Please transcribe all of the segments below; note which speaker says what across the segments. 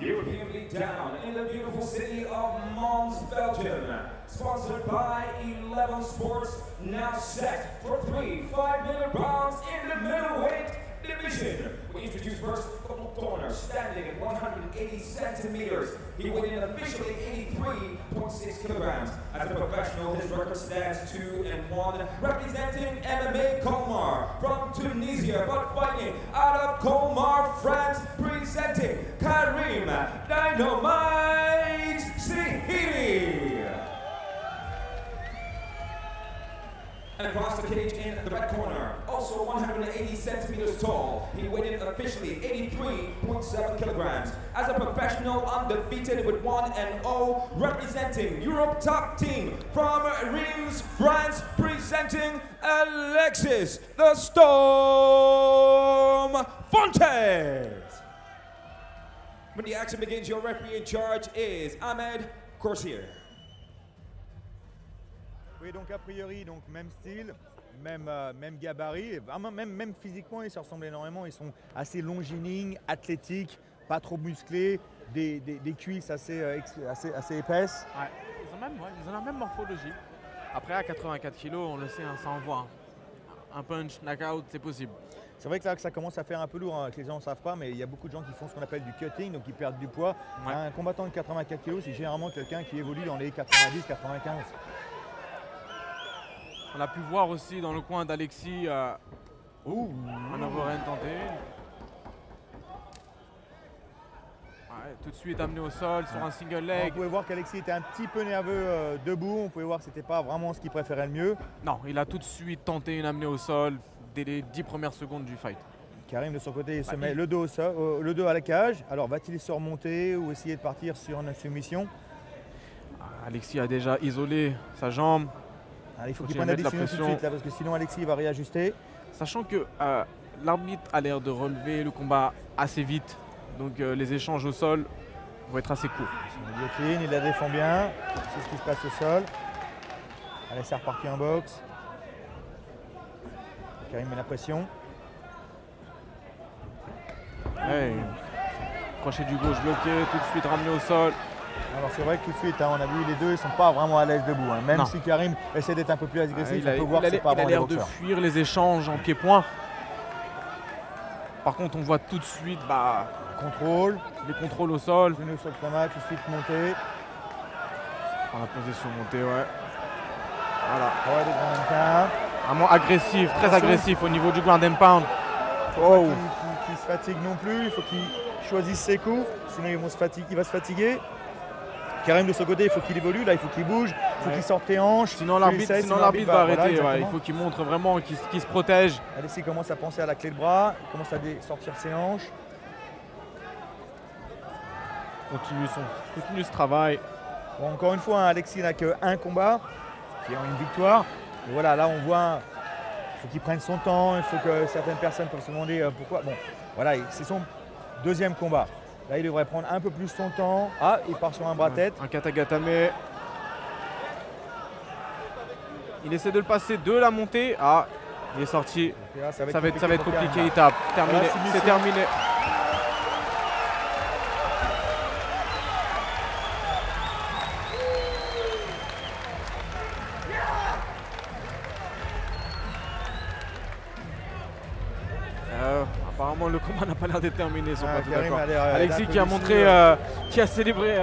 Speaker 1: European League down in the beautiful city of Mons, Belgium. Sponsored by 11 Sports, now set for 3 5-minute rounds in the middleweight division. We introduce first the corner, standing at 180 centimeters. He weighed in officially 83.6 kilograms. As a professional, his record stands 2-1, representing MMA Colmar from Tunisia, but fighting out of Colmar, France, presenting Karim Dynamite Sihidi. And across the cage in the red corner, also 180 centimeters tall, he weighed in officially 83.7 kilograms. As a professional, undefeated with 1-0, representing Europe top team from Reims, France, presenting Alexis the Storm Fontes. When the action begins, your referee in charge is Ahmed Corsier.
Speaker 2: Oui, donc a priori, donc même style, même gabarit, même physiquement, ils se ressemblent énormément. Ils sont assez longiligne, athlétiques, pas trop musclés, des cuisses assez épaisses.
Speaker 3: Ouais. Ils ont la même morphologie. Après, à 84 kg, on le sait, hein, ça envoie. Un punch, knockout, c'est possible.
Speaker 2: C'est vrai que là, ça commence à faire un peu lourd, hein, que les gens ne savent pas, mais il y a beaucoup de gens qui font ce qu'on appelle du cutting, donc ils perdent du poids. Ouais. Un combattant de 84 kg, c'est généralement quelqu'un qui évolue dans les 90-95.
Speaker 3: On a pu voir aussi dans le coin d'Alexis un overhand tenté. Ouais, tout de suite amené au sol sur un single leg.
Speaker 2: On pouvait voir qu'Alexis était un petit peu nerveux debout. On pouvait voir que ce n'était pas vraiment ce qu'il préférait le mieux.
Speaker 3: Non, il a tout de suite tenté une amenée au sol dès les 10 premières secondes du fight.
Speaker 2: Karim de son côté, il se met le dos à la cage. Alors va-t-il se remonter ou essayer de partir sur une soumission?
Speaker 3: Alexis a déjà isolé sa jambe.
Speaker 2: Il faut qu'il prenne la décision tout de suite, là, parce que sinon Alexis va réajuster.
Speaker 3: Sachant que l'arbitre a l'air de relever le combat assez vite, donc les échanges au sol vont être assez courts.
Speaker 2: Il la défend bien, c'est ce qui se passe au sol. Allez, c'est reparti en boxe. Karim met la pression.
Speaker 3: Hey. Crochet du gauche bloqué, tout de suite ramené au sol.
Speaker 2: Alors c'est vrai que tout de suite, hein, on a vu les deux, ils ne sont pas vraiment à l'aise debout. Hein. Même si Karim essaie d'être un peu plus agressif, on peut voir que c'est pas vraiment des boxeurs.
Speaker 3: Il a l'air de fuir les échanges en pied-point. Par contre, on voit tout de suite les contrôles au sol.
Speaker 2: Venu sur le format, tout de suite monté.
Speaker 3: Dans la position montée, ouais. Voilà.
Speaker 2: Ouais, des ground and pound.
Speaker 3: Vraiment agressif, très agressif au niveau du ground and pound.
Speaker 2: Oh. Qu'il se fatigue non plus, il faut qu'il choisisse ses coups, sinon il va se fatiguer. Karim de son côté, il faut qu'il évolue, là il faut qu'il bouge, il faut qu'il sorte les hanches.
Speaker 3: Sinon l'arbitre va arrêter, voilà, il faut qu'il montre vraiment qu'il se protège.
Speaker 2: Alexis commence à penser à la clé de bras, il commence à sortir ses hanches.
Speaker 3: Continue ce travail.
Speaker 2: Bon, encore une fois, hein, Alexis n'a qu'un combat, qui est une victoire. Et voilà, là on voit, il faut qu'il prenne son temps, il faut que certaines personnes peuvent se demander pourquoi. Bon, voilà, c'est son deuxième combat. Là, il devrait prendre un peu plus son temps. Ah, il part sur un bras-tête.
Speaker 3: Un katagatame. Il essaie de le passer de la montée. Ah, il est sorti. Là, ça va être compliqué. Il tape. Terminé. C'est terminé. Apparemment, le combat n'a pas l'air déterminé. Alexis qui a montré, qui a célébré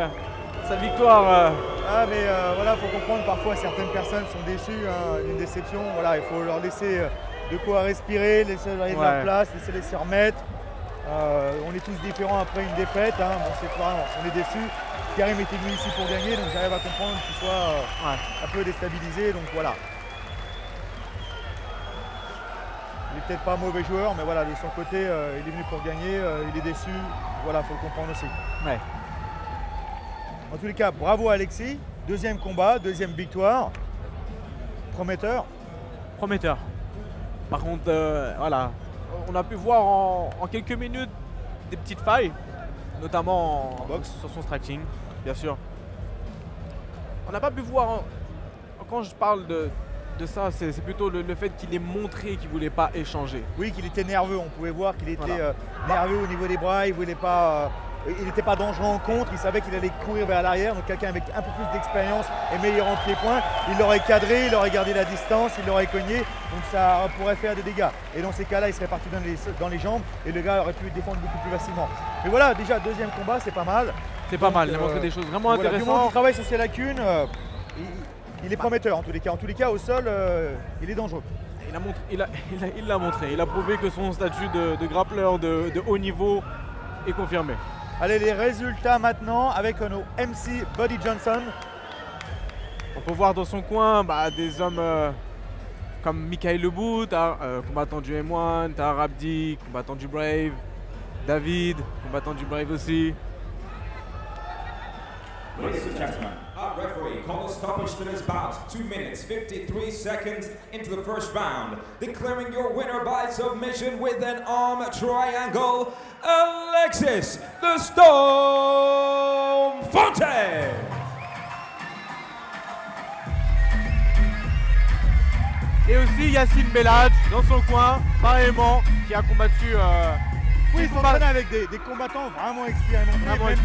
Speaker 3: sa victoire.
Speaker 2: Voilà, il faut comprendre, parfois certaines personnes sont déçues, hein, une déception. Voilà, il faut leur laisser de quoi respirer, laisser aller de leur place, laisser se remettre. On est tous différents après une défaite. Hein. Bon, c'est pas, on est déçus. Karim était venu ici pour gagner, donc j'arrive à comprendre qu'il soit un peu déstabilisé. Donc voilà. Il n'est peut-être pas un mauvais joueur, mais voilà, de son côté, il est venu pour gagner, il est déçu. Voilà, il faut le comprendre aussi.
Speaker 3: Ouais.
Speaker 2: En tous les cas, bravo Alexis. Deuxième combat, deuxième victoire. Prometteur.
Speaker 3: Prometteur. Par contre, voilà, on a pu voir en quelques minutes des petites failles, notamment sur son striking, bien sûr. On n'a pas pu voir, quand je parle de ça, c'est plutôt le fait qu'il ait montré qu'il ne voulait pas échanger.
Speaker 2: Oui, qu'il était nerveux. On pouvait voir qu'il était nerveux au niveau des bras. Il ne voulait pas il n'était pas dangereux en contre, il savait qu'il allait courir vers l'arrière, donc quelqu'un avec un peu plus d'expérience et meilleur en pied-point, il l'aurait cadré, il aurait gardé la distance, il l'aurait cogné, donc ça pourrait faire des dégâts. Et dans ces cas-là, il serait parti dans les jambes et le gars aurait pu défendre beaucoup plus facilement. Mais voilà, déjà deuxième combat, c'est pas mal.
Speaker 3: C'est pas mal, il a montré des choses vraiment intéressantes.
Speaker 2: Du moment qu'il travaille sur ses lacunes, il est prometteur en tous les cas. En tous les cas, au sol, il est dangereux.
Speaker 3: Il l'a montré, il a prouvé que son statut de grappleur de haut niveau est confirmé.
Speaker 2: Allez, les résultats maintenant avec nos MC Buddy Johnson.
Speaker 3: On peut voir dans son coin des hommes comme Michael Lebou, combattant du M1, Tahar Abdi, combattant du Brave, David, combattant du Brave aussi.
Speaker 1: Ladies and gentlemen, our referee called a stoppage to this bout. 2 minutes, 53 seconds into the first round. Declaring your winner by submission with an arm triangle, Alexis the Storm Fonte!
Speaker 3: Et aussi Yacine Belhadj dans son coin, pareillement, qui a combattu...
Speaker 2: Oui, il s'entraîne avec des combattants vraiment expérimentés, même des